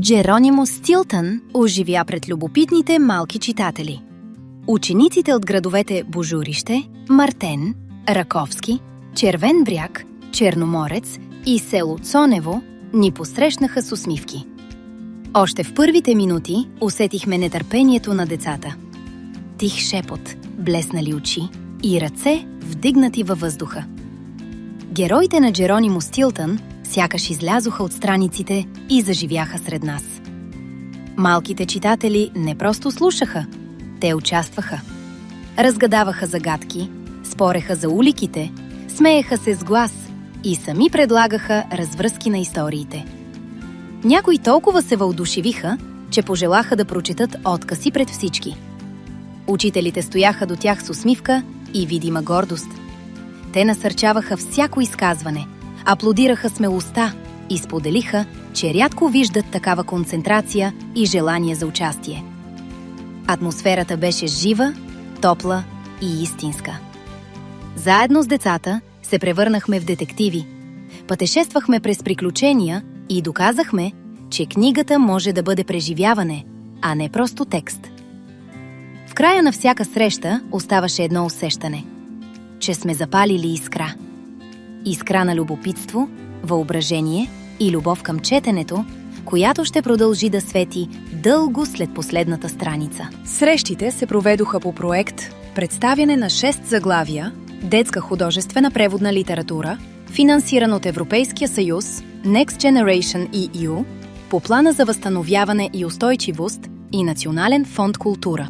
Джеронимо Стилтън оживя пред любопитните малки читатели. Учениците от градовете Божурище, Мартен, Раковски, Червен бряг, Черноморец и село Цонево ни посрещнаха с усмивки. Още в първите минути усетихме нетърпението на децата. Тих шепот, блеснали очи и ръце, вдигнати във въздуха. Героите на Джеронимо Стилтън сякаш излязоха от страниците и заживяха сред нас. Малките читатели не просто слушаха, те участваха. Разгадаваха загадки, спореха за уликите, смееха се с глас и сами предлагаха развръзки на историите. Някои толкова се въодушевиха, че пожелаха да прочетат откъси пред всички. Учителите стояха до тях с усмивка и видима гордост. Те насърчаваха всяко изказване, аплодираха смелостта и споделиха, че рядко виждат такава концентрация и желание за участие. Атмосферата беше жива, топла и истинска. Заедно с децата се превърнахме в детективи. Пътешествахме през приключения и доказахме, че книгата може да бъде преживяване, а не просто текст. В края на всяка среща оставаше едно усещане, че сме запалили искра. Искра на любопитство, въображение и любов към четенето, която ще продължи да свети дълго след последната страница. Срещите се проведоха по проект представяне на 6 заглавия, детска художествена преводна литература, финансиран от Европейския съюз, Next Generation EU, по плана за възстановяване и устойчивост и Национален фонд култура.